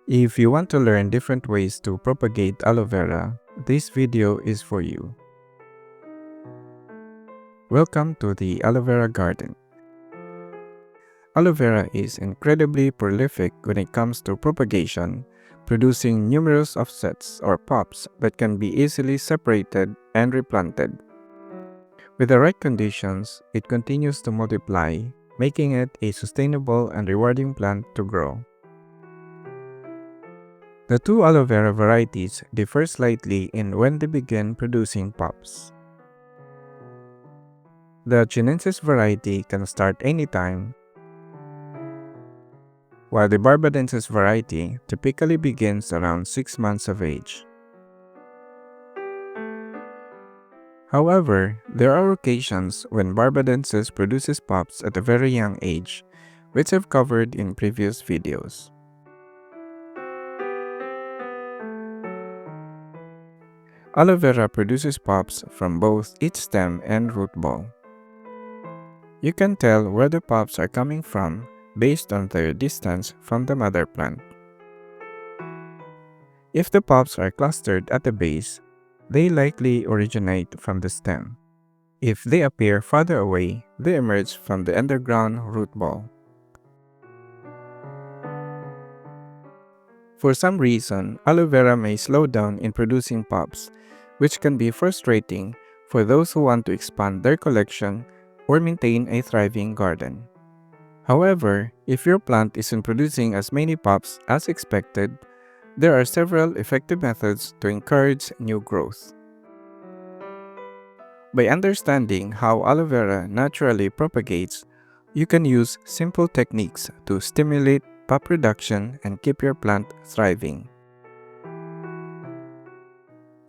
If you want to learn different ways to propagate aloe vera, this video is for you. Welcome to the aloe vera garden. Aloe vera is incredibly prolific when it comes to propagation, producing numerous offsets or pups that can be easily separated and replanted. With the right conditions, it continues to multiply, making it a sustainable and rewarding plant to grow. The two aloe vera varieties differ slightly in when they begin producing pups. The Chinensis variety can start anytime, while the Barbadensis variety typically begins around 6 months of age. However, there are occasions when Barbadensis produces pups at a very young age, which I've covered in previous videos. Aloe vera produces pups from both its stem and root ball. You can tell where the pups are coming from based on their distance from the mother plant. If the pups are clustered at the base, they likely originate from the stem. If they appear farther away, they emerge from the underground root ball. For some reason, aloe vera may slow down in producing pups, which can be frustrating for those who want to expand their collection or maintain a thriving garden. However, if your plant isn't producing as many pups as expected, there are several effective methods to encourage new growth. By understanding how aloe vera naturally propagates, you can use simple techniques to stimulate pup production and keep your plant thriving.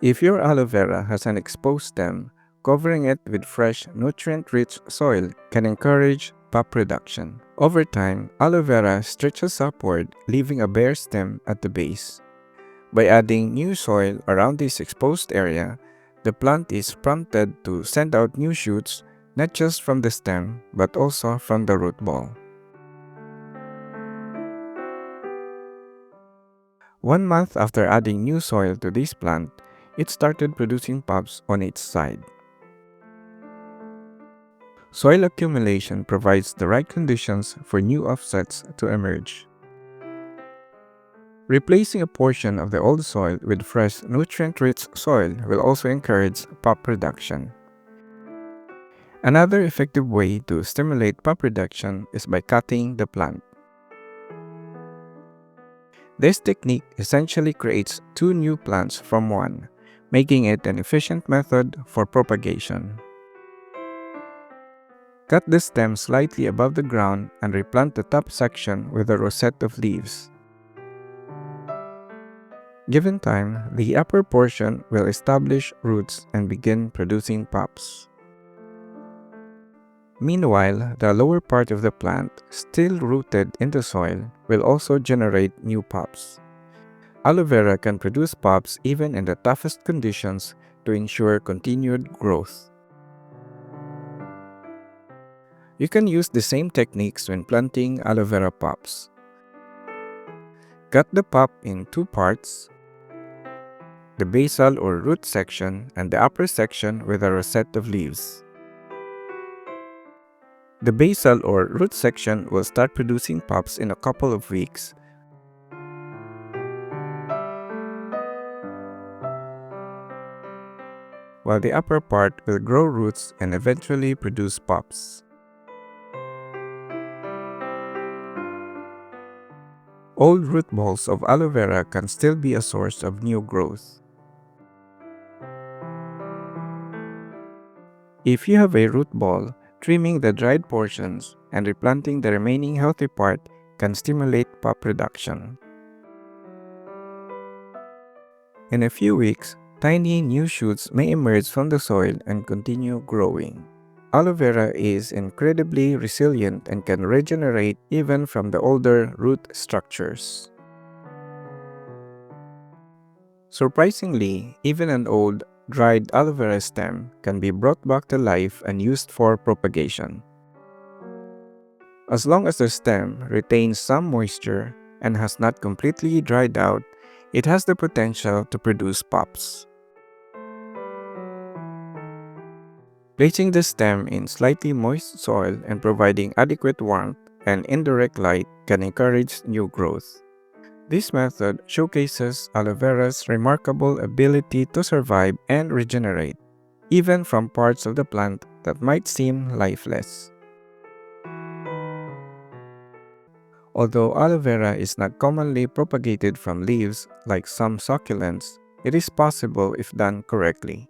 If your aloe vera has an exposed stem, covering it with fresh, nutrient-rich soil can encourage pup production. Over time, aloe vera stretches upward, leaving a bare stem at the base. By adding new soil around this exposed area, the plant is prompted to send out new shoots, not just from the stem, but also from the root ball. 1 month after adding new soil to this plant, it started producing pups on its side. Soil accumulation provides the right conditions for new offsets to emerge. Replacing a portion of the old soil with fresh, nutrient-rich soil will also encourage pup production. Another effective way to stimulate pup production is by cutting the plant. This technique essentially creates two new plants from one, making it an efficient method for propagation. Cut the stem slightly above the ground and replant the top section with a rosette of leaves. Given time, the upper portion will establish roots and begin producing pups. Meanwhile, the lower part of the plant, still rooted in the soil, will also generate new pups. Aloe vera can produce pups even in the toughest conditions to ensure continued growth. You can use the same techniques when planting aloe vera pups. Cut the pup in two parts, the basal or root section and the upper section with a rosette of leaves. The basal or root section will start producing pups in a couple of weeks, while the upper part will grow roots and eventually produce pups. Old root balls of aloe vera can still be a source of new growth. If you have a root ball, trimming the dried portions and replanting the remaining healthy part can stimulate pup production. In a few weeks, tiny new shoots may emerge from the soil and continue growing. Aloe vera is incredibly resilient and can regenerate even from the older root structures. Surprisingly, even an old, dried aloe vera stem can be brought back to life and used for propagation. As long as the stem retains some moisture, and has not completely dried out, it has the potential to produce pups. Placing the stem in slightly moist soil and providing adequate warmth and indirect light can encourage new growth. This method showcases aloe vera's remarkable ability to survive and regenerate, even from parts of the plant that might seem lifeless. Although aloe vera is not commonly propagated from leaves like some succulents, it is possible if done correctly.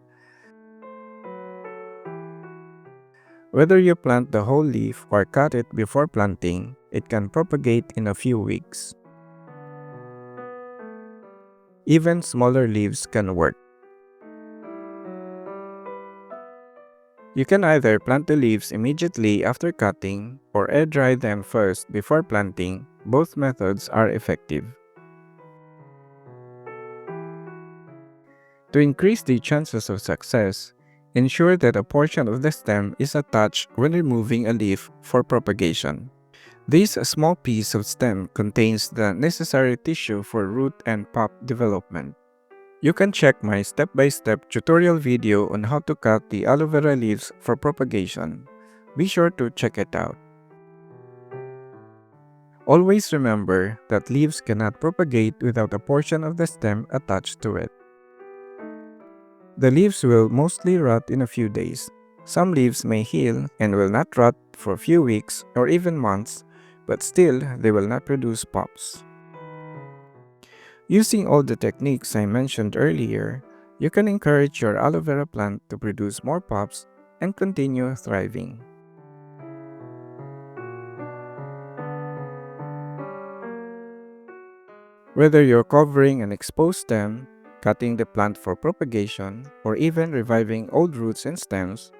Whether you plant the whole leaf or cut it before planting, it can propagate in a few weeks. Even smaller leaves can work. You can either plant the leaves immediately after cutting or air dry them first before planting. Both methods are effective. To increase the chances of success, ensure that a portion of the stem is attached when removing a leaf for propagation. This small piece of stem contains the necessary tissue for root and pop development. You can check my step-by-step tutorial video on how to cut the aloe vera leaves for propagation. Be sure to check it out. Always remember that leaves cannot propagate without a portion of the stem attached to it. The leaves will mostly rot in a few days. Some leaves may heal and will not rot for a few weeks or even months, but still they will not produce pups. Using all the techniques I mentioned earlier, you can encourage your aloe vera plant to produce more pups and continue thriving. Whether you're covering an exposed stem, cutting the plant for propagation, or even reviving old roots and stems,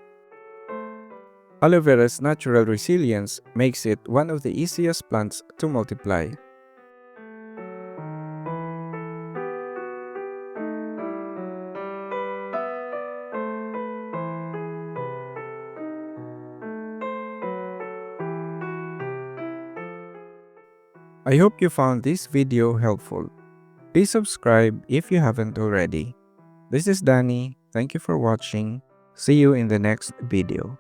aloe vera's natural resilience makes it one of the easiest plants to multiply. I hope you found this video helpful. Please subscribe if you haven't already. This is Danny. Thank you for watching. See you in the next video.